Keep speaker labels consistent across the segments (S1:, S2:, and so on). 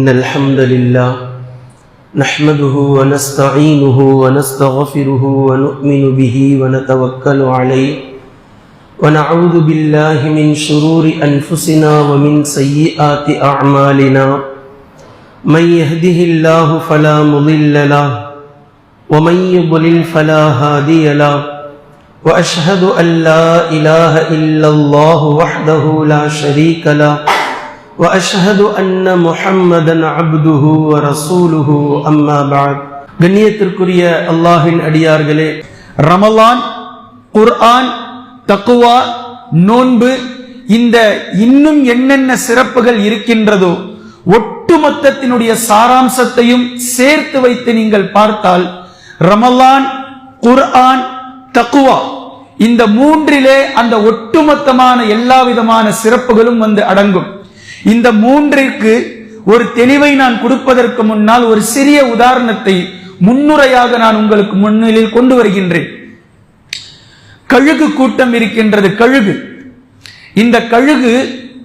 S1: إن الحمد لله نحمده ونستعينه ونستغفره ونؤمن به ونتوكل عليه ونعوذ بالله من شرور أنفسنا ومن سيئات أعمالنا من يهده الله فلا مضل له ومن يضلل فلا هادي له وأشهد أن لا إله إلا الله وحده لا شريك له وأشهد أن محمدا عبده ورسوله أما بعد கண்ணியத்திற்குரிய அல்லாஹ்வின் அடியார்களே,
S2: ரமலான், குர்ஆன், தக்வா, நோன்பு, இந்த இன்னும் என்னென்ன சிறப்புகள் இருக்கின்றதோ ஒட்டுமொத்தத்தினுடைய சாராம்சத்தையும் சேர்த்து வைத்து நீங்கள் பார்த்தால் ரமலான், குர்ஆன், தக்வா இந்த மூன்றிலே அந்த ஒட்டுமொத்தமான எல்லா விதமான சிறப்புகளும் வந்து அடங்கும். இந்த மூன்றிற்கு ஒரு தெளிவை நான் கொடுப்பதற்கு முன்னால் ஒரு சிறிய உதாரணத்தை முன்னுரையாக நான் உங்களுக்கு முன்னிலையில் கொண்டு வருகின்றேன். கழுகு கூட்டம் இருக்கின்றது. கழுகு, இந்த கழுகு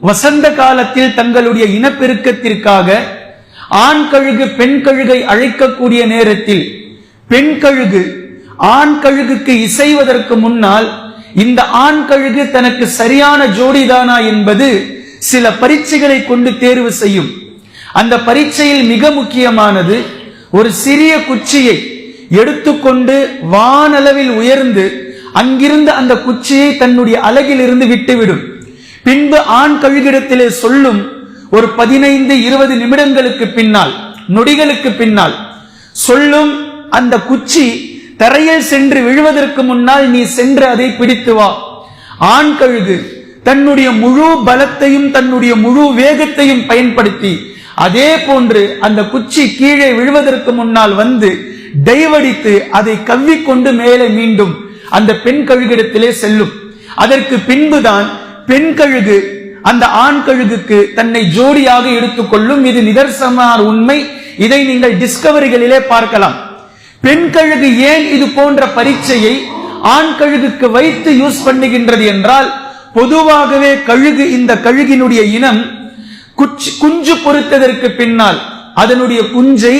S2: வசந்த காலத்தில் தங்களுடைய இனப்பெருக்கத்திற்காக ஆண் கழுகு பெண் கழுகை அழைக்கக்கூடிய நேரத்தில் பெண் கழுகு ஆண் கழுகுக்கு இசைவதற்கு முன்னால் இந்த ஆண் கழுகு தனக்கு சரியான ஜோடிதானா என்பது சில பரீட்சைகளை கொண்டு தேர்வு செய்யும். அந்த பரீட்சையில் மிக முக்கியமானது, ஒரு சிறிய குச்சியை எடுத்துக்கொண்டு வானளவில் உயர்ந்து அங்கிருந்து அந்த குச்சியை தன்னுடைய அலகில் இருந்து விட்டுவிடும். பின்பு ஆண் கழுகிடத்திலே சொல்லும், ஒரு 15-20 நிமிடங்களுக்கு பின்னால், நொடிகளுக்கு பின்னால் சொல்லும், அந்த குச்சி தரையில் சென்று விழுவதற்கு முன்னால் நீ சென்று அதை பிடித்து வா. ஆண் கழுகு தன்னுடைய முழு பலத்தையும் தன்னுடைய முழு வேகத்தையும் பயன்படுத்தி அதே போன்று அந்த குச்சி கீழே விழுவதற்கு முன்னால் வந்து டைவடித்து அதை கவ்விக்கொண்டு மேலே மீண்டும் அந்த பெண் கழுகிடத்திலே செல்லும். அதற்கு பின்புதான் பெண் கழுகு அந்த ஆண் கழுகுக்கு தன்னை ஜோடியாக எடுத்துக்கொள்ளும். இது நிதர்சனமான உண்மை. இதை நீங்கள் டிஸ்கவரிகளிலே பார்க்கலாம். பெண் கழுகு ஏன் இது போன்ற பரீட்சையை ஆண் கழுகுக்கு வைத்து யூஸ் பண்ணுகின்றது என்றால், பொதுவாகவே கழுகு, இந்த கழுகினுடைய இனம் குஞ்சு பொறுத்ததற்கு பின்னால் அதனுடைய குஞ்சை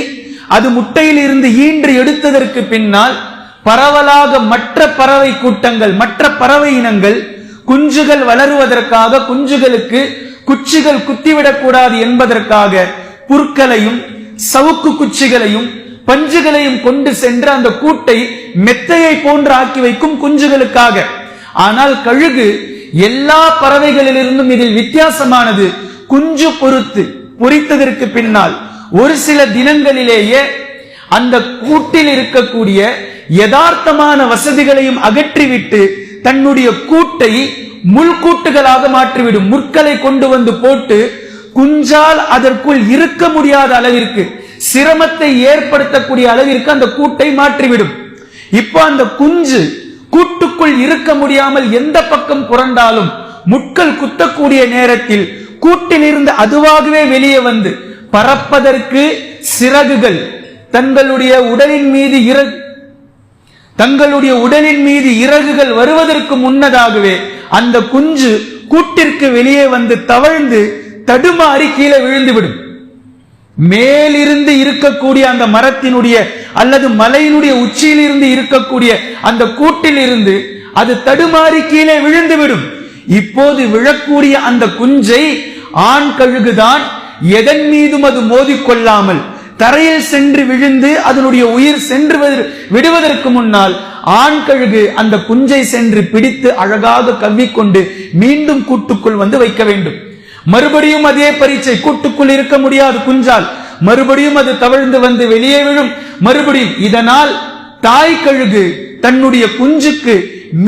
S2: அது முட்டையில் இருந்து ஈன்று எடுத்ததற்கு பின்னால் பரவலாக மற்ற பறவை கூட்டங்கள், மற்ற பறவை இனங்கள் குஞ்சுகள் வளருவதற்காக குஞ்சுகளுக்கு குச்சிகள் குத்திவிடக்கூடாது என்பதற்காக புற்களையும் சவுக்கு குச்சிகளையும் பஞ்சுகளையும் கொண்டு சென்று அந்த கூட்டை மெத்தையை போன்று ஆக்கி வைக்கும் குஞ்சுகளுக்காக. ஆனால் கழுகு எல்லா பறவைகளிலிருந்தும் இதில் வித்தியாசமானது. குஞ்சு பொறித்ததற்கு பின்னால் ஒரு சில தினங்களிலேயே அந்த கூட்டில் இருக்கக்கூடிய யதார்த்தமான வசதிகளையும் அகற்றிவிட்டு தன்னுடைய கூட்டை முள்கூட்டுகளாக மாற்றிவிடும். முற்களை கொண்டு வந்து போட்டு குஞ்சால் அதற்குள் இருக்க முடியாத அளவிற்கு, சிரமத்தை ஏற்படுத்தக்கூடிய அளவிற்கு அந்த கூட்டை மாற்றிவிடும். இப்போ அந்த குஞ்சு கூட்டுக்குள் இருக்க முடியாமல் எந்த பக்கம் புரண்டாலும் முட்கள் குத்தக்கூடிய நேரத்தில் கூட்டில் இருந்து அதுவாகவே வெளியே வந்து பறப்பதற்கு சிறகுகள், தங்களுடைய உடலின் மீது இறகுகள் வருவதற்கு முன்னதாகவே அந்த குஞ்சு கூட்டிற்கு வெளியே வந்து தவழ்ந்து தடுமாறி கீழே விழுந்துவிடும். மேலிருந்து இருக்கக்கூடிய அந்த மரத்தினுடைய அல்லது மலையினுடைய உச்சியில் இருந்து இருக்கக்கூடிய அந்த கூட்டில் இருந்து அது தடுமாறி கீழே விழுந்துவிடும். இப்போது விழக்கூடிய அந்த குஞ்சை ஆண் கழுகுதான் எதன் மீதும் அது மோதிக்கொள்ளாமல் தரையில் சென்று விழுந்து அதனுடைய உயிர் சென்று விடுவதற்கு முன்னால் ஆண் கழுகு அந்த குஞ்சை சென்று பிடித்து அழகாக கவ்விக்கொண்டு மீண்டும் கூட்டுக்குள் வந்து வைக்க வேண்டும். மறுபடியும் அதே பரீட்சை. கூட்டுக்குள் இருக்க முடியாது குஞ்சால். மறுபடியும் அது தவழ்ந்து வந்து வெளியே விழும். மறுபடியும். இதனால் தாய் கழுகு தன்னுடைய குஞ்சுக்கு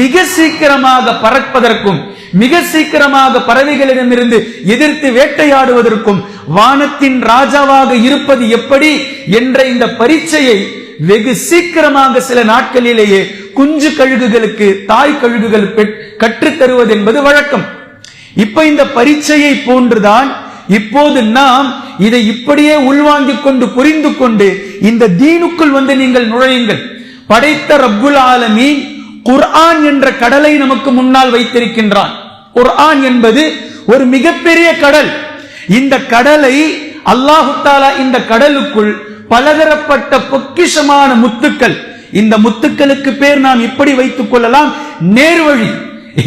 S2: மிக சீக்கிரமாக பறப்பதற்கும் மிக சீக்கிரமாக பறவைகளிடமிருந்து எதிர்த்து வேட்டையாடுவதற்கும் வானத்தின் ராஜாவாக இருப்பது எப்படி என்ற இந்த பரீட்சையை வெகு சீக்கிரமாக சில நாட்களிலேயே குஞ்சு கழுகுகளுக்கு தாய் கழுகுகள் கற்றுத்தருவது என்பது வழக்கம். இப்ப இந்த பரீட்சையை போன்றுதான் இப்போது நாம் இதை இப்படியே உள்வாங்கிக் கொண்டு புரிந்து கொண்டு இந்த தீனுக்குள் வந்து நீங்கள் நுழையுங்கள். படைத்த ரப்புல் ஆலமீன் குர்ஆன் என்ற கடலை நமக்கு முன்னால் வைத்திருக்கின்றான். குர்ஆன் என்பது ஒரு மிகப்பெரிய கடல். இந்த கடலை அல்லாஹு தஆலா இந்த கடலுக்குள் பலதரப்பட்ட பொக்கிஷமான முத்துக்கள், இந்த முத்துக்களுக்கு பேர் நாம் இப்படி வைத்துக் கொள்ளலாம், நேர்வழி,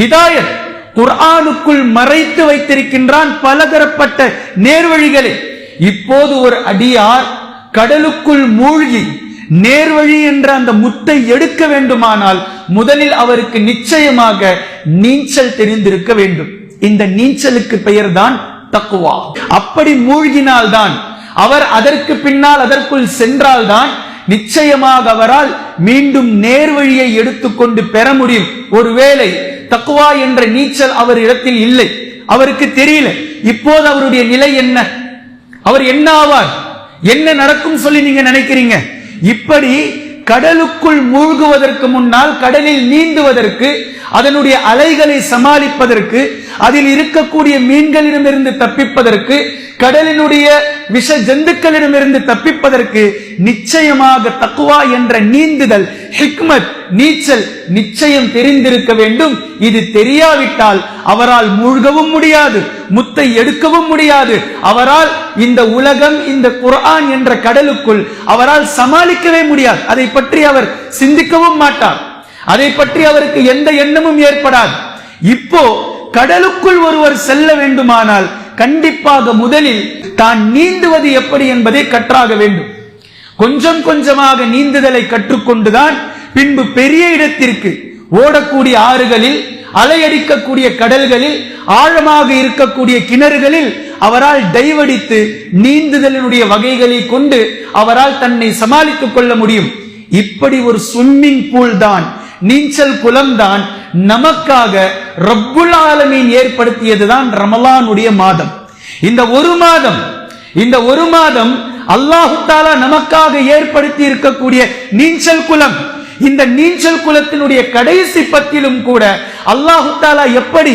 S2: ஹிதாயத். குர்ஆனுக்குள் மறைத்து வைத்திருக்கின்றான் பலதரப்பட்ட நேர்வழிகளை. இப்போது ஒரு அடியார் கடலுக்குள் மூழ்கி நேர்வழி என்ற அந்த முத்தை எடுக்க வேண்டுமானால் முதலில் அவருக்கு நிச்சயமாக நீச்சல் தெரிந்திருக்க வேண்டும். இந்த நீச்சலுக்கு பெயர்தான் தக்வா. அப்படி மூழ்கினால்தான், அவர் அதற்கு பின்னால் அதற்குள் சென்றால்தான் நிச்சயமாக அவரால் மீண்டும் நேர்வழியை எடுத்துக்கொண்டு பெற முடியும். ஒருவேளை தக்வா என்ற நீச்சல் அவர் இடத்தில் இல்லை, அவருக்கு தெரியல, இப்போது அவருடைய நிலை என்ன, அவர் என்ன ஆவார், என்ன நடக்கும் சொல்லி நீங்க நினைக்கிறீங்க? இப்படி கடலுக்குள் மூழ்குவதற்கு முன்னால் கடலில் நீந்துவதற்கு, அதனுடைய அலைகளை சமாளிப்பதற்கு, அதில் இருக்கக்கூடிய மீன்களிடமிருந்து தப்பிப்பதற்கு, கடலினுடைய விஷ ஜந்துக்களிடமிருந்து தப்பிப்பதற்கு நிச்சயமாக தக்வா என்ற நீந்துதல், ஹிக்மத், நீச்சல் நிச்சயம் தெரிந்திருக்க வேண்டும். இது தெரியாவிட்டால் அவரால் மூழ்கவும் முடியாது, முத்தை எடுக்கவும் முடியாது. அவரால் இந்த உலகம், இந்த குர்ஆன் என்ற கடலுக்குள் அவரால் சமாளிக்கவே முடியாது. அதை பற்றி அவர் சிந்திக்கவும் மாட்டார், அதை பற்றி அவருக்கு எந்த எண்ணமும் ஏற்படாது. இப்போ கடலுக்குள் ஒருவர் செல்ல வேண்டுமானால் கண்டிப்பாக முதலில் தான் நீந்துவது எப்படி என்பதை கற்றாக வேண்டும். கொஞ்சம் கொஞ்சமாக நீந்துதலை கற்றுக்கொண்டுதான் பின்பு பெரிய இடத்திற்கு, ஓடக்கூடிய ஆறுகளில், அலையடிக்கக்கூடிய கடல்களில், ஆழமாக இருக்கக்கூடிய கிணறுகளில் அவரால் டைவடித்து நீந்துதலினுடைய வகைகளை கொண்டு அவரால் தன்னை சமாளித்துக் கொள்ள முடியும். இப்படி ஒரு ஸ்விம்மிங் பூல் தான், நீச்சல் குளம் தான் நமக்காக ரப்புல் ஆலமீன் ஏற்படுத்தியதுதான் ரமலானுடைய மாதம். இந்த ஒரு மாதம் அல்லாஹு தஆலா நமக்காக ஏற்படுத்தி இருக்கக்கூடிய நீச்சல் குளம். இந்த நீச்சல் குளத்தினுடைய கடைசி பத்திலும் கூட அல்லாஹு தஆலா எப்படி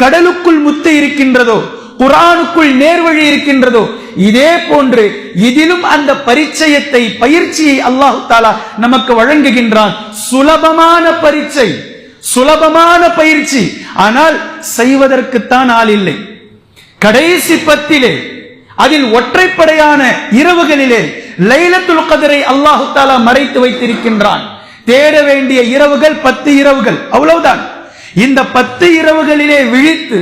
S2: கடலுக்குள் முத்து இருக்கின்றதோ, குர்ஆனுக்குள் நேர்வழி இருக்கின்றதோ, இதே போன்று இதிலும் அந்த பரிச்சயத்தை, பயிற்சியை அல்லாஹு தஆலா நமக்கு வழங்குகின்றான். சுலபமான பரீட்சை, சுலபமான பயிற்சி, ஆனால் செய்வதற்குத்தான் ஆள் இல்லை. கடைசி பத்திலே, அதில் ஒற்றைப்படையான இரவுகளிலே லைலத்துல் கத்ரை அல்லாஹு தஆலா மறைத்து வைத்திருக்கின்றான். தேட வேண்டிய இரவுகள் 10 இரவுகள், அவ்வளவுதான். இந்த 10 இரவுகளிலே விழித்து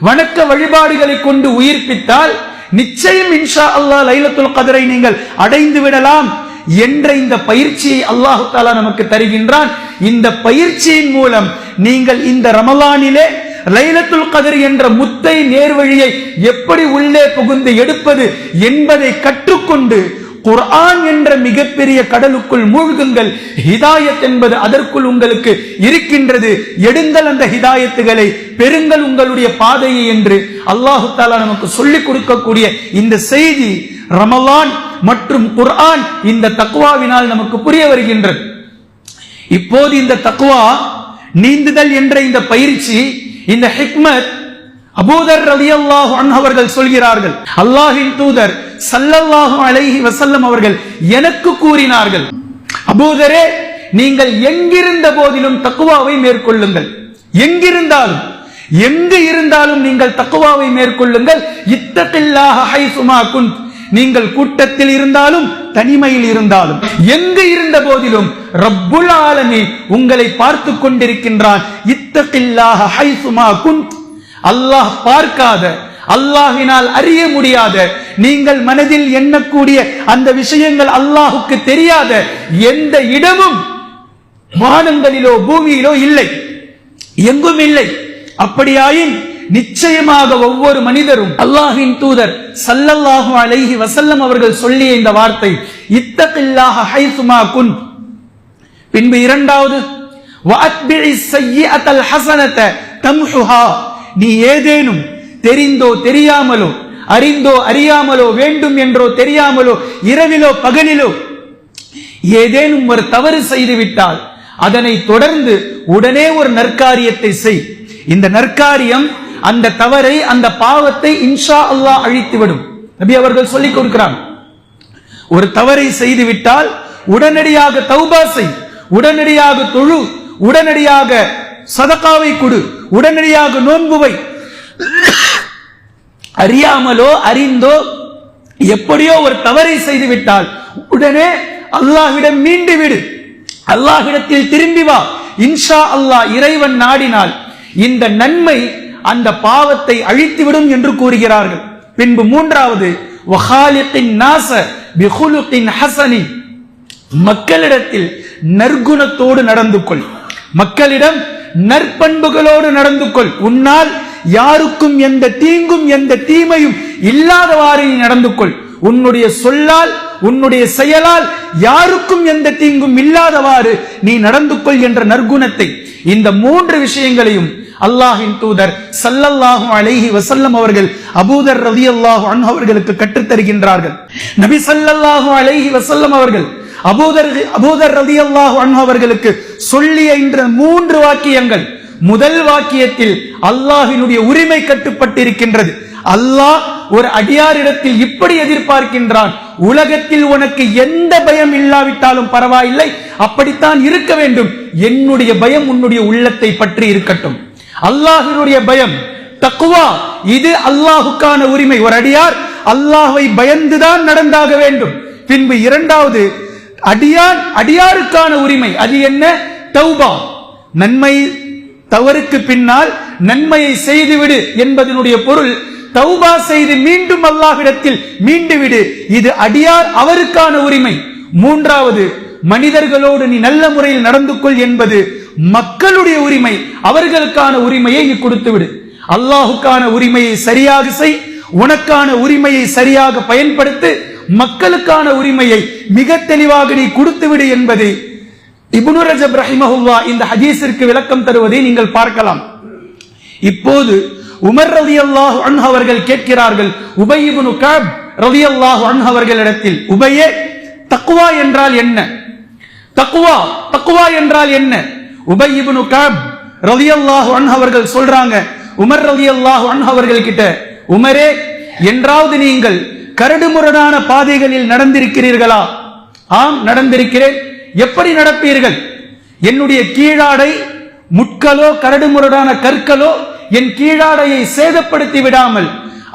S2: வணக்க வழிபாடுகளை கொண்டு உயிர்ப்பித்தால் நிச்சயம் இன்ஷா அல்லாஹ் லைலத்துல் கத்ரை நீங்கள் அடைந்து விடலாம் என்ற இந்த பயிற்சியை அல்லாஹு தஆலா நமக்கு தருகின்றான். இந்த பயிற்சியின் மூலம் நீங்கள் இந்த ரமலானிலே லைலத்துல் கத்ர் என்ற முத்தை, நேர்வழியை எப்படி உள்ளே புகுந்து எடுப்பது என்பதை கற்றுக்கொண்டு குர்ஆன் என்ற மிகப்பெரிய கடலுக்குள் மூழ்குங்கள். ஹிதாயத் என்பது அதற்குள் உங்களுக்கு இருக்கின்றது. எடுங்கள் அந்த ஹிதாயத்துகளை, பெறுங்கள் உங்களுடைய பாதையை என்று அல்லாஹு தஆலா நமக்கு சொல்லிக் கொடுக்கக்கூடிய இந்த செய்தி ரமலான் மற்றும் குர்ஆன் இந்த தக்வாவினால் நமக்கு புரிய வருகின்றது. இப்போது இந்த தக்வா, நீந்துதல் என்ற இந்த பயிற்சி, இந்த ஹிக்மத், அபூதர் ரலியல்லாஹு அன்ஹு அவர்கள் சொல்கிறார்கள், அல்லாஹ்வின் தூதர் ஸல்லல்லாஹு அலைஹி வஸல்லம் அவர்கள் எனக்கு கூறினார்கள், அபூதரே, நீங்கள் எங்கிருந்த போதிலும் தக்வாவை மேற்கொள்ளுங்கள். எங்கிருந்தாலும், எங்கு இருந்தாலும் நீங்கள் தக்வாவை மேற்கொள்ளுங்கள். இத்தகில்லாஹ ஹைசுமா குன்த், நீங்கள் கூட்டத்தில் இருந்தாலும் தனிமையில் இருந்தாலும் எங்கு இருந்த போதிலும் ரப்புல் ஆலமீன் உங்களை பார்த்து கொண்டிருக்கின்றான். இத்தகில்லாஹ ஹைசுமா குன்த், அல்லாஹ் பார்க்காத, அல்லாஹ்வினால் அறிய முடியாத, நீங்கள் மனதில் எண்ணக்கூடிய அந்த விஷயங்கள் அல்லாஹுக்கு தெரியாத எந்த இடமும் வானங்களிலோ பூமியிலோ இல்லை, எங்கும் இல்லை. அப்படியாயின் நிச்சயமாக ஒவ்வொரு மனிதரும் அல்லாஹ்வின் தூதர் ஸல்லல்லாஹு அலைஹி வஸல்லம் அவர்கள் சொல்லிய இந்த வார்த்தை இத்தகில்லாஹ ஹைசுமா குன். பின்பு இரண்டாவது, வஅத்பிஇஸ் ஸய்யிஅத்தல் ஹஸனத தம்ஹுஹா, நீ ஏதேனும் தெரிந்தோ தெரியாமலோ, அறிந்தோ அறியாமலோ, வேண்டும் என்றோ தெரியாமலோ, இரவிலோ பகலிலோ ஏதேனும் ஒரு தவறு செய்துவிட்டால் அதனை தொடர்ந்து உடனே ஒரு நற்காரியத்தை செய். இந்த நற்காரியம் அந்த தவறை, அந்த பாவத்தை இன்ஷா அல்லாஹ் அழித்துவிடும். நபி அவர்கள் சொல்லிக் கொடுக்கிறாங்க, ஒரு தவறை செய்துவிட்டால் உடனடியாக தௌபா செய், உடனடியாக தொழு, உடனடியாக சதகாவை கொடு, உடனடியாக நோன்புவை. அறியாமலோ அறிந்தோ எப்படியோ ஒரு தவறை செய்து விட்டால் உடனே அல்லாஹ்விடம் மீண்டு விடு, அல்லாஹ்விடத்தில் திரும்பி வா, இன்ஷா அல்லாஹ் இறைவன் நாடினால் இந்த நன்மை அந்த பாவத்தை அழித்துவிடும் என்று கூறுகிறார்கள். பின்பு மூன்றாவது, வஹாலிகின் நாஸ பிகுலுகின் ஹஸனின், மக்களிடத்தில் நற்குணத்தோடு நடந்து கொள், மக்களிடம் நற்பண்புகளோடு நடந்து கொள். உன்னால் யாருக்கும் எந்த தீங்கும் எந்த தீமையும் இல்லாதவாறு நீ நடந்து கொள். உன்னுடைய சொல்லால் உன்னுடைய செயலால் யாருக்கும் எந்த தீங்கும் இல்லாதவாறு நீ நடந்து கொள் என்ற நற்குணத்தை, இந்த மூன்று விஷயங்களையும் அல்லாஹ்வின் தூதர் ஸல்லல்லாஹு அலைஹி வஸல்லம் அவர்கள் அபூதர் ரலியல்லாஹு அன்ஹு அவர்களுக்கு கற்றுத் தருகின்றார்கள். நபி ஸல்லல்லாஹு அலைஹி வஸல்லம் அவர்கள் அபூதர் ரலியல்லாஹு அன்ஹு அவர்களுக்கு சொல்லிய இந்த மூன்று வாக்கியங்கள், முதல் வாக்கியத்தில் அல்லாஹ்வினுடைய உரிமை கட்டுப்பட்டிருக்கின்றது. அல்லாஹ் ஒரு அடியாரிடத்தில் இப்படி எதிர்பார்க்கின்றான், உலகத்தில் உனக்கு எந்த பயம் இல்லாவிட்டாலும் பரவாயில்லை, அப்படித்தான் இருக்க வேண்டும், என்னுடைய பயம் உன்னுடைய உள்ளத்தை பற்றி இருக்கட்டும். அல்லாஹ்வினுடைய பயம் தக்வா, இது அல்லாஹுக்கான உரிமை. ஒரு அடியார் அல்லாஹ்வை பயந்துதான் நடந்தாக வேண்டும். பின்பு இரண்டாவது அடியாருக்கான உரிமை, அது என்ன? தௌபா, நன்மை தவறுக்கு பின்னால் நன்மையை செய்துவிடு என்பதனுடைய பொருள் தௌபா செய்து மீண்டும் அல்லாஹ்விடத்தில் மீண்டு விடு, இது அடியார் அவருக்கான உரிமை. மூன்றாவது, மனிதர்களோடு நீ நல்ல முறையில் நடந்து கொள் என்பது மக்களுடைய உரிமை, அவர்களுக்கான உரிமையை நீ கொடுத்து விடு. அல்லாஹுக்கான உரிமையை சரியாக செய், உனக்கான உரிமையை சரியாக பயன்படுத்து, மக்களுக்கான உரிமையை மிக தெளிவாக நீ கொடுத்து விடு என்பதை இப்னு ரஜப் ரஹிமஹுல்லாஹ் இந்த ஹதீஸிற்கு விளக்கம் தருவதை நீங்கள் பார்க்கலாம். இப்போது உமர் ரலியல்லாஹு அன்ஹு அவர்கள் கேட்கிறார்கள் உபை இப்னு கஅப் ரலியல்லாஹு அன்ஹு அவர்களிடத்தில், உபையே, தக்வா என்றால் என்ன? தக்வா என்றால் என்ன? உபை இப்னு கஅப் ரலியல்லாஹு அன்ஹு அவர்கள் சொல்றாங்க உமர் ரலியல்லாஹு அன்ஹு அவர்கள் கிட்ட, உமரே, என்றாவது நீங்கள் கரடுமுரடான பாதைகளில் நடந்திருக்கிறீர்களா? ஆம், நடந்திருக்கிறேன். எப்படி நடப்பீர்கள்? என்னுடைய கீழாடை முட்களோ கரடுமுரடான கற்களோ என் கீழாடையை சேதப்படுத்தி விடாமல்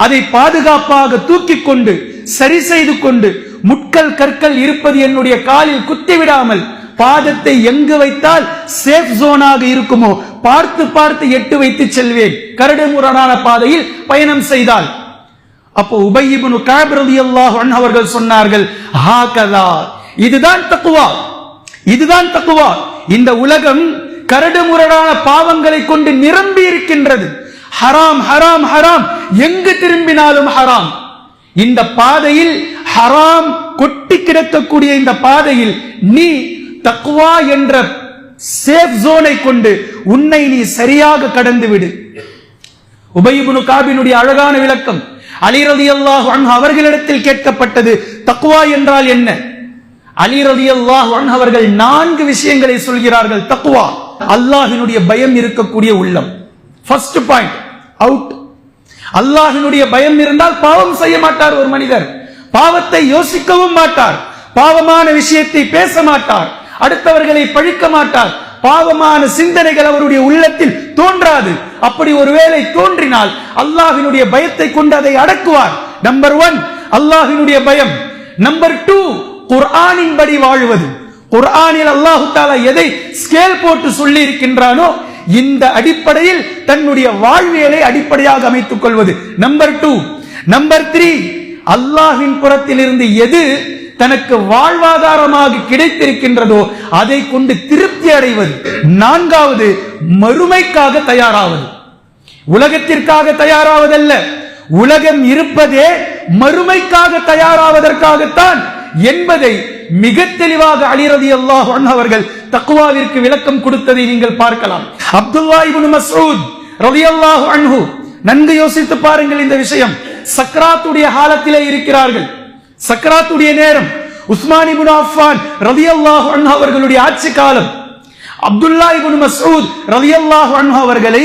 S2: அதை பாதுகாப்பாக தூக்கிக் கொண்டு சரி செய்து கொண்டு, முட்கள் கற்கள் இருப்பது என்னுடைய காலில் குத்தி விடாமல், பாதத்தை எங்கு வைத்தால் சேஃப் ஜோனாக இருக்குமோ பார்த்து பார்த்து எட்டு வைத்து செல்வேன் கரடுமுரடான பாதையில் பயணம் செய்தால். அப்போ உபை இப்னு கஅப் ரலியல்லாஹு அன்ஹு அவர்கள் சொன்னார்கள், ஹாகதா, இதுதான் தக்வா, இதுதான் தக்வா. இந்த உலகம் கரடுமுரடான பாவங்களை கொண்டு நிரம்பி இருக்கின்றது. ஹராம் ஹராம் ஹராம், எங்கு திரும்பினாலும் ஹராம். இந்த பாதையில் ஹராம் கொட்டி கிடக்கக்கூடிய இந்த பாதையில் நீ தக்வா என்ற சேஃப் ஜோனை கொண்டு உன்னை நீ சரியாக கடந்து விடு. உபை இப்னு கஅபினுடைய அழகான விளக்கம். அலி ரலியல்லாஹு அன்ஹு அவர்களிடத்தில் கேட்கப்பட்டது, தக்வா என்றால் என்ன? அலி ரலியல்லாஹு அன்ஹு அவர்கள் 4 விஷயங்களை சொல்கிறார்கள். தக்வா, அல்லாஹ்வினுடைய பயம் இருக்கக்கூடிய உள்ளம். First point out. அல்லாஹ்வினுடைய பயம் இருந்தால் பாவம் செய்ய மாட்டார் ஒரு மனிதர், பாவத்தை யோசிக்கவும் மாட்டார், பாவமான விஷயத்தை பேச மாட்டார், அடுத்தவர்களை பழிக்க மாட்டார், பாவமான சிந்தனைகள் அவருடைய உள்ளத்தில் தோன்றாது. அப்படி ஒருவேளை தோன்றினால் அல்லாஹ்வினுடைய பயத்தை கொண்டு அதை அடக்குவார். நம்பர் 1 அல்லாஹ்வினுடைய பயம். நம்பர் 2 குர்ஆனின் படி வாழ்வது. குர்ஆனில் அல்லாஹ் தஆலா எதை ஸ்கேல் போட்டு சொல்லி இருக்கின்றானோ இந்த அடிப்படையில் தன்னுடைய வாழ்வியலை அடிப்படையாக அமைத்துக் கொள்வது. நம்பர் 2. நம்பர் 3 அல்லாஹ்வின் புறத்திலிருந்து எது தனக்கு வாழ்வாதாரமாக கிடைத்திருக்கின்றதோ அதை கொண்டு திருப்தி அடைவது. 4வது மறுமைக்காக தயாராவது. உலகத்திற்காக தயாராவதல்ல, உலகம் இருப்பதே மறுமைக்காக தயாராவதற்காகத்தான் என்பதை மிக தெளிவாக அலி ரலியல்லாஹு அன்ஹு அவர்கள் தக்வாவிற்கு விளக்கம் கொடுத்ததை நீங்கள் பார்க்கலாம். அப்துல்லாஹ் இப்னு மஸ்ஊத் ரலியல்லாஹு அன்ஹு, நன்கு யோசித்து பாருங்கள் இந்த விஷயம். சக்ராத்துடைய ஹாலத்திலே இருக்கிறார்கள், சக்ராத்துடைய நேரம். உஸ்மான் இப்னு அஃபான் ரலியல்லாஹு அன்ஹு அவர்களுடைய ஆட்சி காலம். அப்துல்லாஹ் இப்னு மஸ்ஊத் ரலியல்லாஹு அன்ஹு அவர்களை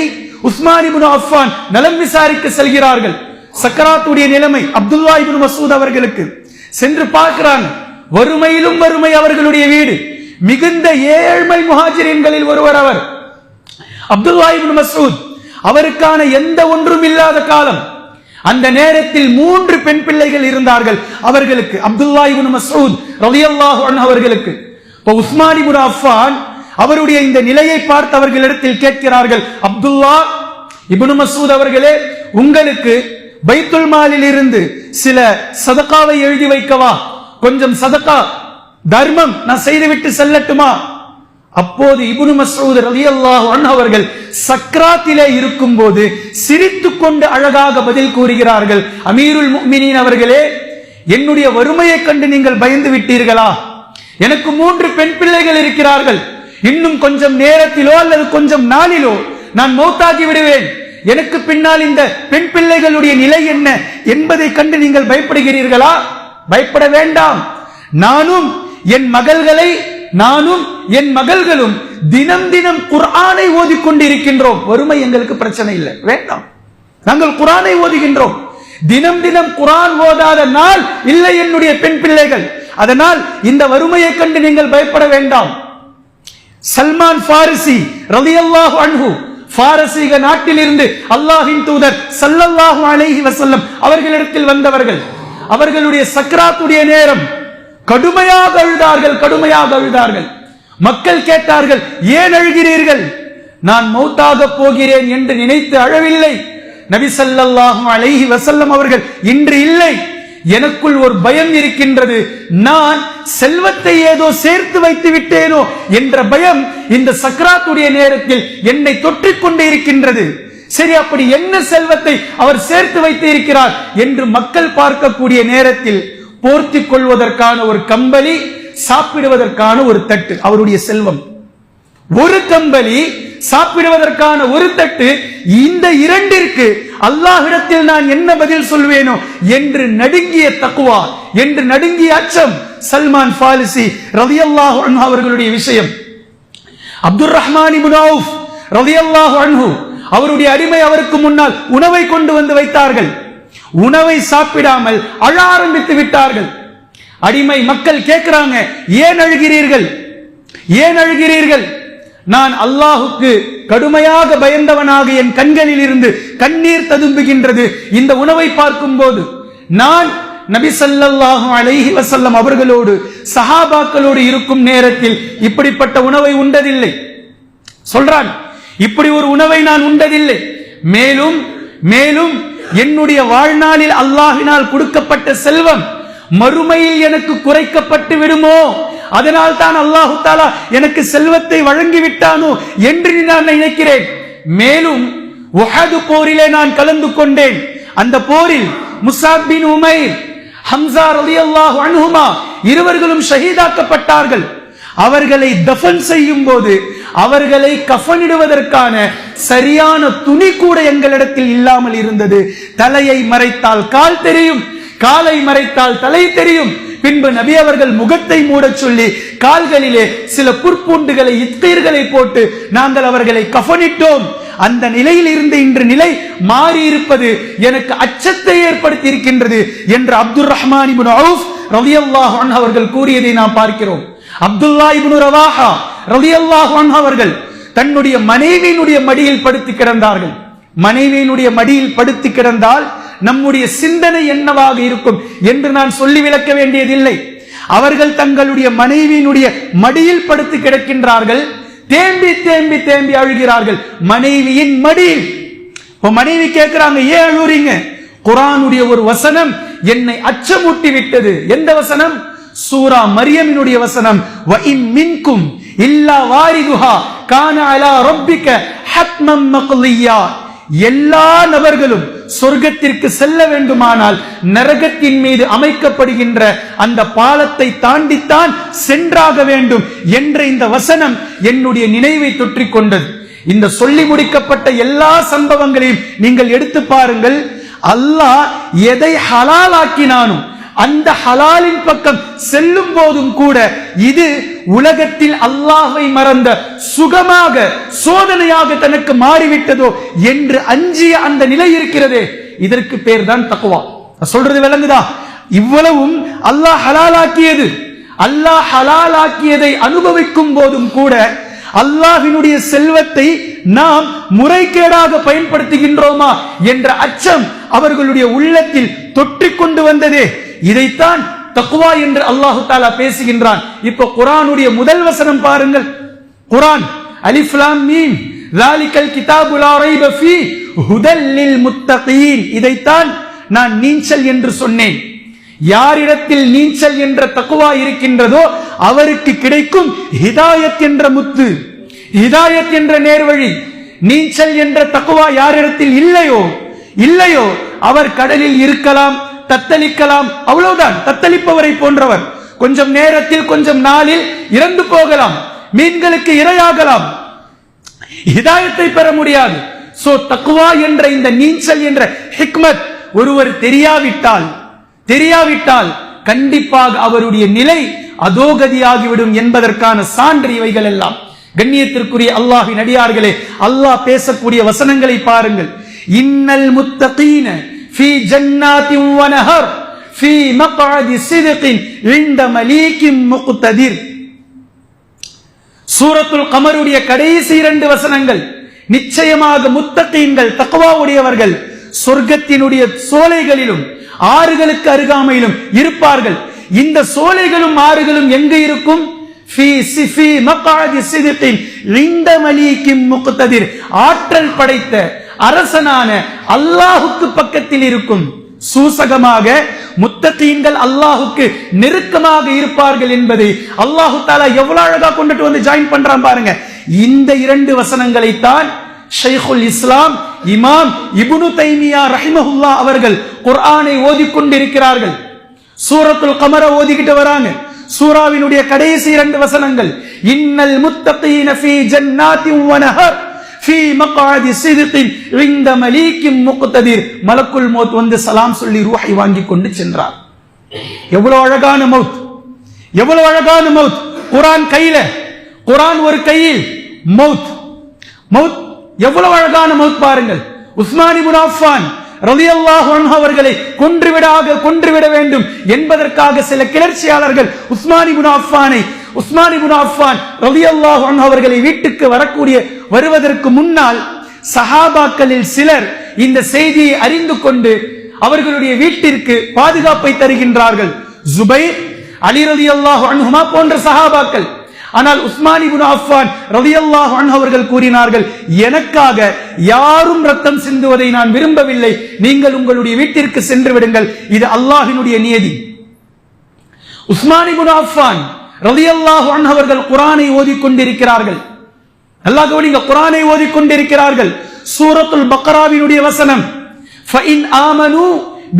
S2: உஸ்மான் இப்னு அஃபான் நலம் விசாரிக்க செல்கிறார்கள். சக்ராத்துடைய நிலைமை அப்துல்லாஹ் இப்னு மஸ்ஊத் அவர்களுக்கு. சென்று பார்க்கிறாங்க, வறுமையிலும் வறுமை அவர்களுடைய வீடு. மிகுந்த ஏழ்மை முஹாஜிரின்களில் ஒருவர் அவர். அப்துல்லாஹ் இப்னு மஸ்ஊத் அவருக்கான எந்த ஒன்றும் இல்லாத காலம். அந்த நேரத்தில் 3 பெண் பிள்ளைகள் இருந்தார்கள் அவர்களுக்கு, அப்துல்லா இப்னு மஸ்ஊத் ரலியல்லாஹு அன்ஹு அவர்களுக்கு. உஸ்மான் இப்னு அஃபான் அவருடைய இந்த நிலையை பார்த்து அவர்களிடத்தில் கேட்கிறார்கள், அப்துல்லா இப்னு மஸ்ஊத் அவர்களே, உங்களுக்கு பைத்துல் மாலில் இருந்து சில சதகாவை எழுதி வைக்கவா? கொஞ்சம் சதகா தர்மம் நான் செய்துவிட்டு செல்லட்டுமா? அப்போது இப்னு மஸ்ஊத் ரலியல்லாஹு அன்ஹு அவர்கள் சக்ராத்திலே இருக்கும்போது சிரித்துக்கொண்டு அழகாக பதில் கூறுகிறார்கள், அமீருல் முஃமினீன் அவர்களே, என்னுடைய வறுமையை கண்டு நீங்கள் பயந்து விட்டீர்களா? எனக்கு 3 பெண் பிள்ளைகள் இருக்கிறார்கள். இன்னும் கொஞ்சம் நேரத்திலோ அல்லது கொஞ்சம் நாளிலோ நான் மௌத்தாகி விடுவேன். எனக்கு பின்னால் இந்த பெண் பிள்ளைகளுடைய நிலை என்ன என்பதை கண்டு நீங்கள் பயப்படுகிறீர்களா? பயப்பட வேண்டாம். நானும் என் மகள்களும் தினம் தினம் குர்ஆனை ஓதிக்கொண்டிருக்கின்றோம். வறுமை எங்களுக்கு பிரச்சனை இல்லை, வேண்டாம். நாங்கள் குர்ஆனை ஓதுகின்றோம். தினம் தினம் குர்ஆன் ஓதாத நாள் இல்லை என்னுடைய பெண் பிள்ளைகள். அதனால் இந்த வறுமையை கண்டு நீங்கள் பயப்பட வேண்டாம். சல்மான் ஃபாரிசி ரலியல்லாஹு அன்ஹு பாரசீக நாட்டிலிருந்து அல்லாஹ்வின் தூதர் ஸல்லல்லாஹு அலைஹி வஸல்லம் அவர்களிடத்தில் வந்தவர்கள். அவர்களுடைய சக்ராத்துடைய நேரம் கடுமையாக அழுதார்கள். மக்கள் கேட்டார்கள், ஏன் அழுகிறீர்கள்? நான் மௌத்தாக போகிறேன் என்று நினைத்து அழவில்லை. நபி ஸல்லல்லாஹு அலைஹி வஸல்லம் அவர்கள், இன்று இல்லை, எனக்குள் ஒரு பயம் இருக்கின்றது. நான் செல்வத்தை ஏதோ சேர்த்து வைத்து விட்டேனோ என்ற பயம் இந்த சக்ராத்துடைய நேரத்தில் என்னை தொற்றிக் கொண்டே இருக்கின்றது. சரி, அப்படி என்ன செல்வத்தை அவர் சேர்த்து வைத்து இருக்கிறார் என்று மக்கள் பார்க்கக்கூடிய நேரத்தில் போர்த்திக் கொள்வதற்கான ஒரு கம்பளி, சாப்பிடுவதற்கான ஒரு தட்டு, அவருடைய செல்வம். ஒரு கம்பளி, சாப்பிடுவதற்கான ஒரு தட்டு, இந்த இரண்டிற்கு அல்லாஹ்விடத்தில் நான் என்ன பதில் சொல்வேனோ என்று நடுங்கிய தக்வா, என்று நடுங்கிய அச்சம். சல்மான் ஃபாரிசி ரலியல்லாஹு அன்ஹு அவர்களுடைய விஷயம். அப்துர் ரஹ்மான் இப்னு அவுஃப் ரலியல்லாஹு அன்ஹு அவருடைய அடிமை அவருக்கு முன்னால் உணவை கொண்டு வந்து வைத்தார்கள். உணவை சாப்பிடாமல் அழ ஆரம்பித்து விட்டார்கள். அடிமை மக்கள் கேட்கிறாங்க, ஏன் அழுகிறீர்கள்? நான் அல்லாஹுக்கு கடுமையாக பயந்தவனாக என் கண்களில் இருந்து கண்ணீர் ததும்புகின்றது இந்த உணவை பார்க்கும் போது. நான் நபி ஸல்லல்லாஹு அலைஹி வஸல்லம் அவர்களோடு சஹாபாக்களோடு இருக்கும் நேரத்தில் இப்படிப்பட்ட உணவை உண்டதில்லை. சொல்றான், இப்படி ஒரு உணவை நான் உண்டதில்லை. மேலும் என்னுடைய வாழ்நாளில் அல்லாஹ்வினால் கொடுக்கப்பட்ட செல்வம் மறுமையில் எனக்கு குறைக்கப்பட்டு விடுமோ, அதனால் தான் அல்லாஹு தஆலா எனக்கு செல்வத்தை வழங்கி விட்டானோ என்று நான் நினைக்கிறேன். மேலும் உஹது போரிலே நான் கலந்து கொண்டேன். அந்த போரில் முஸாப் பின் உமைர், ஹம்ஸா ரலியல்லாஹு அன்ஹுமா இருவர்களும் ஷஹீதாக்கப்பட்டார்கள். அவர்களை தஃபன் செய்யும் போது அவர்களை கஃனிடுவதற்கான சரியான துணி கூட எங்களிடத்தில் இல்லாமல் இருந்தது. தலையை மறைத்தால் கால் தெரியும், காலை மறைத்தால் தலை தெரியும். பின்பு நபி அவர்கள் முகத்தை மூடச் சொல்லி கால்களிலே சில புற்பூண்டுகளை, இத்தீர்களை போட்டு நாங்கள் அவர்களை கஃனிட்டோம். அந்த நிலையில் இருந்து இன்று நிலை மாறி இருப்பது எனக்கு அச்சத்தை ஏற்படுத்தி இருக்கின்றது என்று அப்துர் ரஹ்மான் இப்னு அவுஃப் ரலியல்லாஹு அன்ஹு அவர்கள் கூறியதை நாம் பார்க்கிறோம். அப்துல்லா இப்னு ரவாஹா ரலியல்லாஹு அன்ஹு அவர்கள் தன்னுடைய மனைவியினுடைய மடியில் படுத்து கிடந்தார்கள். மனைவியினுடைய மடியில் படுத்து கிடந்தால் நம்முடைய சிந்தனை என்னவாக இருக்கும் என்று நான் சொல்லி விளக்க வேண்டியதில்லை. அவர்கள் தங்களுடைய மனைவியினுடைய மடியில் படுத்து கிடக்கின்றார்கள். தேம்பி தேம்பி தேம்பி அழுகிறார்கள் மனைவியின் மடியில். மனைவி கேட்கிறாங்க, ஏன் அழுறீங்க? குர்ஆனுடைய ஒரு வசனம் என்னை அச்சமூட்டி விட்டது. எந்த வசனம்? சூரா மரியமினுடைய வசனம். வ இன் மின்கும் இல்லா வாரிதுஹா கான அலா ரப்பிக ஹத்மம் மக்லியா. எல்லா நபர்களும் சொர்க்கத்திற்கு செல்ல வேண்டுமானால் நரகத்தின் மீது அமைக்கப்படுகின்ற அந்த பாலத்தை தாண்டித்தான் சென்றாக வேண்டும் என்ற இந்த வசனம் என்னுடைய நினைவை தொற்றிக் கொண்டது. இந்த சொல்லி முடிக்கப்பட்ட எல்லா சம்பவங்களையும் நீங்கள் எடுத்து பாருங்கள். அல்லாஹ் எதை ஹலாலாக்கினானோ அந்த ஹலாலின் பக்கம் செல்லும் போதும் கூட இது உலகத்தில் அல்லாஹ்வை மறந்த சுகமாக சோதனையாக தனக்கு மாறிவிட்டதோ என்று அஞ்சிய அந்த நிலை இருக்கிறதே, இதற்கு பேர் தான் தக்வா. சொல்றது விளங்குதா? இவ்வளவும் அல்லாஹ் ஹலாலாக்கியது. அல்லாஹ் ஹலாலாக்கியதை அனுபவிக்கும் போதும் கூட அல்லாஹ்வினுடைய செல்வத்தை நாம் முறைகேடாக பயன்படுத்துகின்றோமா என்ற அச்சம் அவர்களுடைய உள்ளத்தில் தொற்றிக் கொண்டு வந்ததே. இதைத்தான் தக்வா என்று அல்லாஹு தஆலா பேசுகின்றான். இப்போ குர்ஆனுடைய முதல் வசனம் பாருங்கள். குர்ஆன் அலிஃப் லாம் மீம் ஸாலிகல் கிதாபு லா ரைப ஃபீ ஹுதல் லில் முத்தகீன். இதைத்தான் நான் நீச்சல் என்று சொன்னேன். யாரிடத்தில் நீச்சல் என்ற தக்வா இருக்கின்றதோ அவருக்கு கிடைக்கும் ஹிதாயத் என்ற முத்து, ஹிதாயத் என்ற நேர்வழி. நீச்சல் என்ற தக்வா யாரிடத்தில் இல்லையோ அவர் கடலில் இருக்கலாம், தத்தளிக்கலாம், அவ்வளவுதான். தத்தளிப்பவரை போன்றவர் கொஞ்சம் நேரத்தில் கொஞ்சம் நாளில் இறந்து போகலாம், மீன்களுக்கு இரையாகலாம், ஹிதாயத்தை பெற முடியாது. சோ தக்வா என்ற இந்த நீச்சல் என்ற ஹிக்மத் ஒருவர் தெரியாவிட்டால் கண்டிப்பாக அவருடைய நிலை அதோகதியாகிவிடும் என்பதற்கான சான்று இவைகள் எல்லாம். கண்ணியத்திற்குரிய அல்லாஹ்வின் அடியார்களே, அல்லாஹ் பேசக்கூடிய வசனங்களை பாருங்கள். இன்னல் முத்தகீன ஃபீ ஜன்னாத்தின் வ நஹர் ஃபீ மக்அதி சித்கின் இன்த மலீகின் முக்ததிர். சூரத்துல் கமருடைய கடைசி 2 வசனங்கள். நிச்சயமாக முத்தகீன்கள், தக்வா உடையவர்கள் சொர்க்கத்தினுடைய சோலைகளிலும் ஆறுகளுக்கு அருகாமையிலும் இருப்பார்கள். இந்த சோலைகளும் ஆறுகளும் எங்கு இருக்கும்? ஆற்றல் படைத்த அரசனான அல்லாஹுக்கு பக்கத்தில் இருக்கும். சூசகமாக முத்தகீன்கள் அல்லாஹுக்கு நெருக்கமாக இருப்பார்கள் என்பதை அல்லாஹு தஆலா எவ்வளவு அழகா கொண்டுட்டு வந்து ஜாயின் பண்றான் பாருங்க. இந்த 2 வசனங்களை தான் ஷைகுல் இஸ்லாம் இமாம் இப்னு தைமியா ரஹிமஹுல்லாஹ் அவர்கள் குர்ஆனை ஓதிக்கொண்டிருக்கிறார்கள். சூரத்துல் கமர ஓதிக்கிட்டு வராங்க. சூராவினுடைய கடைசி 2 வசனங்கள். இன்னல் முத்தகீன ஃபீ ஜன்னாத்தின் வ நஹர் ஃபீ மக்அதி சித்கின் இன்த மலீகின் முக்ததிர். மலக்குல் மௌத் வந்து சலாம் சொல்லி ரூஹை வாங்கி கொண்டு சென்றார். எவ்வளவு அழகான மௌத், எவ்வளவு அழகான மௌத். குர்ஆன் கையில, குர்ஆன் ஒரு கையில், மௌத் எவ்வளவு அழகான மௌத் பாருங்கள். உஸ்மான் இப்னு அஃபான் ரலியல்லாஹு அன்ஹு அவர்களை கொன்றுவிட வேண்டும் என்பதற்காக சில கிளர்ச்சியாளர்கள் உஸ்மான் இப்னு அஃபான் ரலியல்லாஹு அன்ஹு அவர்களை வீட்டுக்கு வருவதற்கு முன்னால் சஹாபாக்களில் சிலர் இந்த செய்தியை அறிந்து கொண்டு அவர்களுடைய வீட்டிற்கு பாதுகாப்பை தருகின்றார்கள். ஜுபைர், அலி ரலியல்லாஹு அன்ஹுமா போன்ற சஹாபாக்கள். ஆனால் உஸ்மான் இப்னு அஃபான் ரலியல்லாஹு அன்ஹு அவர்கள் கூறினார்கள், எனக்காக யாரும் ரத்தம் சிந்துவதை நான் விரும்பவில்லை, நீங்கள் உங்களுடைய வீட்டிற்கு சென்று விடுங்கள், இது அல்லாஹ்வினுடைய நியதி. உஸ்மான் இப்னு அஃபான் ரலியல்லாஹு அன்ஹு அவர்கள் குர்ஆனை ஓதிக்கொண்டிருக்கிறார்கள். அல்லாஹ் கவனிங்க, குர்ஆனை ஓதிக்கொண்டிருக்கிறார்கள். சூரத்துல் பக்ராவினுடைய வசனம், ஃபஇன் ஆமனூ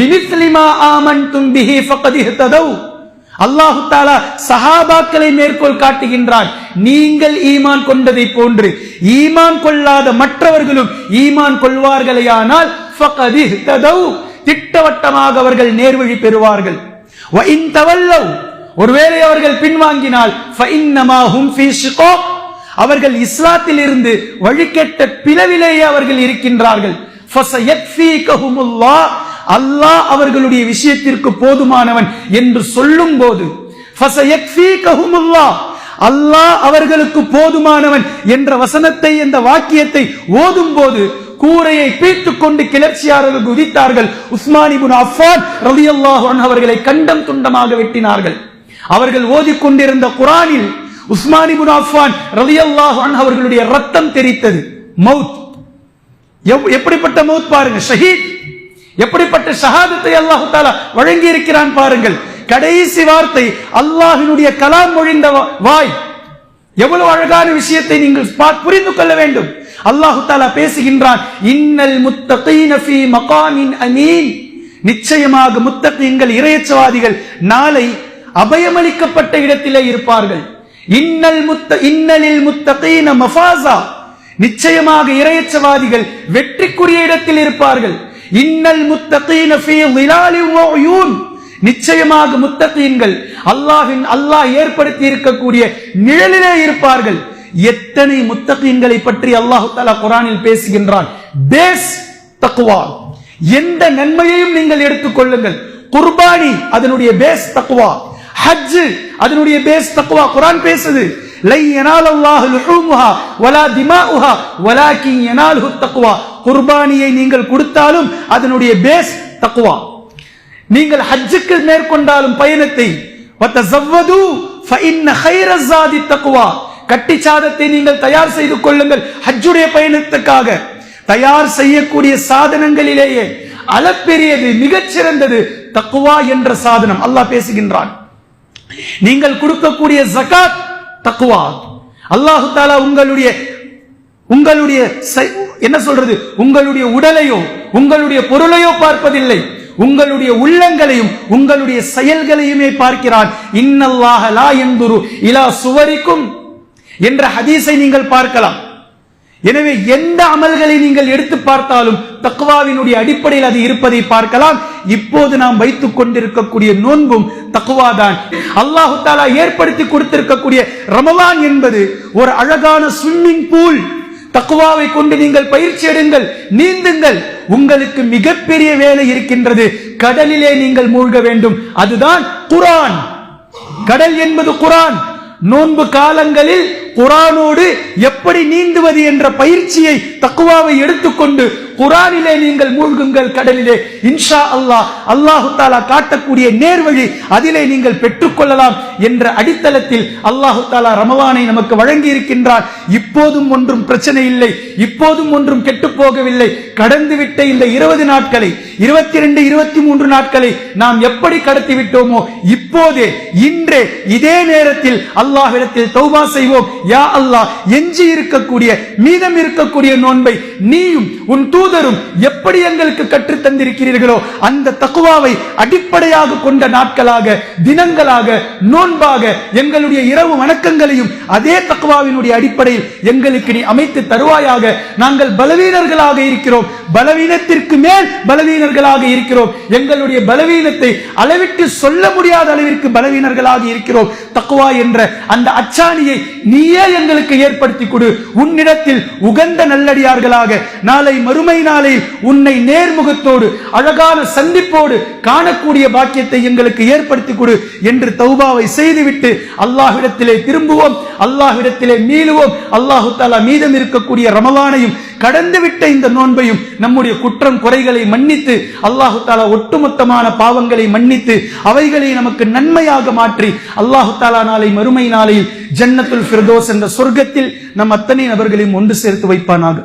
S2: பிமிஸ்லி மா ஆமன்தும் பிஹி ஃபகத் இஹ்ததவ். அல்லாஹு தஆலா சஹாபாக்களை மேற்கோள் காட்டுகின்றான். நீங்கள் ஈமான் கொண்டதை போன்று ஈமான் கொள்ளாத மற்றவர்களும் ஈமான் கொள்வார்களேயானால் ஃபகத் இஹ்ததவ், திட்டவட்டமாக அவர்கள் நேர்வழி பெறுவார்கள். வ இன் தவல்லவ், ஒருவேளை அவர்கள் பின்வாங்கினால் ஃபஇன்னமா ஹும் ஃபீ ஷிகாக், அவர்கள் இஸ்லாத்தில் இருந்து வழிகெட்ட பிளவிலேயே அவர்கள் இருக்கின்றார்கள். ஃபஸயக்ஃபீகஹுமுல்லாஹ், அல்லாஹ் அவர்களுடைய விஷயத்திற்கு போதுமானவன் என்று சொல்லும் போது, ஃபஸயக்ஃபீகஹுமுல்லாஹ், அல்லாஹ் அவர்களுக்கு போதுமானவன் என்ற வசனத்தை, இந்த வாக்கியத்தை ஓதும் போது கூரையை பீத்துக் கொண்டு கிளர்ச்சியாளர்கள் குதித்தார்கள். உஸ்மான் இப்னு அஃபான் ரலியல்லாஹு அன்ஹு அவர்களை கண்டம் துண்டமாக வெட்டினார்கள். அவர்கள் ஓதிக்கொண்டிருந்த குர்ஆனில் உஸ்மான் இப்னு அஃபான் ரலியல்லாஹு அன்ஹு அவர்களுடைய ரத்தம் தெரித்தது. மௌத், எப்படிப்பட்ட மௌத் பாருங்க. ஷஹீத், எப்படிப்பட்ட ஷஹாதத்தை அல்லாஹ் தஆலா வழங்கி இருக்கிறான் பாருங்கள். கடைசி வார்த்தை அல்லாஹ்வினுடைய கலாம் மொழிந்த வாய். எவ்வளவு அழகான விஷயத்தை நீங்கள் புரிந்து கொள்ள வேண்டும். அல்லாஹ் தஆலா பேசுகின்றான், இன்னல் முத்தகீன ஃபீ மகாமின் அமீன், நிச்சயமாக முத்தகீன்கள் இறையச்சவாதிகள் நாளை அபயமளிக்கப்பட்ட இடத்திலே இருப்பார்கள். இன்னலில் முத்தகீன மஃபாஸா, நிச்சயமாக இறையச்சவாதிகள் வெற்றிக்குரிய இடத்தில் இருப்பார்கள். இன்னல் முத்தகீன ஃபீ ظிலாலி வ உயூன், நிச்சயமாக முத்தகீன்கள் அல்லாஹ் ஏற்படுத்தி இருக்கக்கூடிய நிழலிலே இருப்பார்கள். எத்தனை முத்தகீன்களை பற்றி அல்லாஹ் தஆலா குர்ஆனில் பேசுகின்றான். பேஸ் தக்வா. எந்த நன்மையையும் நீங்கள் எடுத்துக் கொள்ளுங்கள். குர்பானி அதனுடைய பேஸ் தக்வா. ஹஜ் அதனுடைய பேஸ் தக்வா. குர்ஆன் பேசுது. லை யனாலல்லாஹு லுஹூமுஹா வலா திமாஉஹா வலாகின் யனாலுஹு தக்வா. குர்பானியை நீங்கள் கொடுத்தாலும் அதனுடைய பேஸ் தக்வா. நீங்கள் ஹஜ்ஜுக்கு மேற்கொண்டாலும் பயணத்தை வதஸவ்வது ஃபஇன்ன கைரஸ் ஸாதி தக்வா. கட்டிச்சாதத்தை நீங்கள் தயார் செய்து கொள்ளுங்கள். ஹஜ்ஜுடைய பயணத்துக்காக தயார் செய்யக்கூடிய சாதனங்களிலேயே அளப்பெரியது மிகச்சிறந்தது தக்வா என்ற சாதனம். அல்லாஹ் பேசுகின்றான். நீங்கள் கொடுக்கக்கூடிய ஜகாத் தக்வா. அல்லாஹு தஆலா உங்களுடைய என்ன சொல்றது, உங்களுடைய உடலையோ உங்களுடைய பொருளையோ பார்ப்பதில்லை, உங்களுடைய உள்ளங்களையும் உங்களுடைய செயல்களையுமே பார்க்கிறான். இன்னல்லாஹ லா யன்துரு இலா சுவரிக்கும் என்ற ஹதீஸை நீங்கள் பார்க்கலாம். எனவே எந்த அமல்களை நீங்கள் எடுத்து பார்த்தாலும் தக்வாவினுடைய அடிப்படையில் அது இருப்பதை பார்க்கலாம். இப்போது நாம் வைத்துக் கொண்டிருக்கக்கூடிய நோன்பும் தக்வா தான். அல்லாஹு தஆலா ஏற்படுத்தி கொடுத்திருக்கக்கூடிய ரமலான் என்பது ஒரு அழகான ஸ்விம்மிங் பூல். தக்வாவை கொண்டு நீங்கள் பயிற்சி எடுங்கள், நீந்துங்கள். உங்களுக்கு மிகப்பெரிய வேலை இருக்கின்றது. கடலிலே நீங்கள் மூழ்க வேண்டும். அதுதான் குர்ஆன். கடல் என்பது குர்ஆன். நோன்பு காலங்களில் குர்ஆனோடு எப்படி நீந்துவது என்ற பயிற்சியை தக்வாவை எடுத்துக்கொண்டு குர்ஆனிலே நீங்கள் மூழ்குங்கள் கடலிலே. இன்ஷா அல்லாஹ் அல்லாஹு தஆலா காட்டக்கூடிய நேர்வழி அதிலே நீங்கள் பெற்றுக்கொள்ளலாம் என்ற அடித்தளத்தில் அல்லாஹு தஆலா ரமலானை நமக்கு வழங்கி இருக்கின்றார். இப்போதும் ஒன்றும் பிரச்சனை இல்லை, இப்போதும் ஒன்றும் கெட்டு போகவில்லை. கடந்துவிட்ட இந்த 20 நாட்களை 22 23 நாட்களை நாம் எப்படி கடத்தி விட்டோமோ இப்போதே இன்றே இதே நேரத்தில் அல்லாஹ்விடத்தில் தௌபா செய்வோம். யா அல்லாஹ், எஞ்சி இருக்கக்கூடிய மீதம் இருக்கக்கூடிய நோன்பை நீயும் உன் தூதரும் எப்படி எங்களுக்கு கற்றுத் தந்திருக்கிறீர்களோ அந்த தக்வாவை அடிப்படையாக கொண்ட நாட்களாக, தினங்களாக, நோன்பாக எங்களுடைய இரவு வணக்கங்களையும் அதே தக்வாவினுடைய அடிப்படையில் எங்களுக்கு நீ அமைத்து தருவாயாக. நாங்கள் பலவீனர்களாக இருக்கிறோம், பலவீனத்திற்கு மேல் பலவீனர்களாக இருக்கிறோம். எங்களுடைய பலவீனத்தை அளவிட்டு சொல்ல முடியாத அளவிற்கு பலவீனர்களாக இருக்கிறோம். தக்வா என்ற அந்த அச்சாணியை நீயே எங்களுக்கு ஏற்படுத்தி கொடு. உன்னிடத்தில் உகந்த நல்லடியார்களாக நாளை மறுமை நாளில் உன்னை நேர்முகத்தோடு அழகான சந்திப்போடு காணக்கூடிய பாக்கியத்தை எங்களுக்கு ஏற்படுத்தி கொடு என்று தௌபாவை செய்துவிட்டு அல்லாஹ்விடத்திலே திரும்புவோம், அல்லாஹ்விடத்திலே மீளுவோம். அல்லாஹு தஆலா மீதம் இருக்கக்கூடிய ரமலானையும் கடந்துவிட்ட இந்த நோன்பையும் நம்முடைய குற்றம் குறைகளை மன்னித்து அல்லாஹு தஆலா ஒட்டுமொத்தமான பாவங்களை மன்னித்து அவைகளை நமக்கு நன்மையாக மாற்றி அல்லாஹு தஆலா நாளை மறுமை நாளையில் ஜன்னத்துல் ஃபிர்தௌஸ் என்ற சொர்க்கத்தில் நம் அத்தனை நபர்களையும் ஒன்று சேர்த்து வைப்பானாக.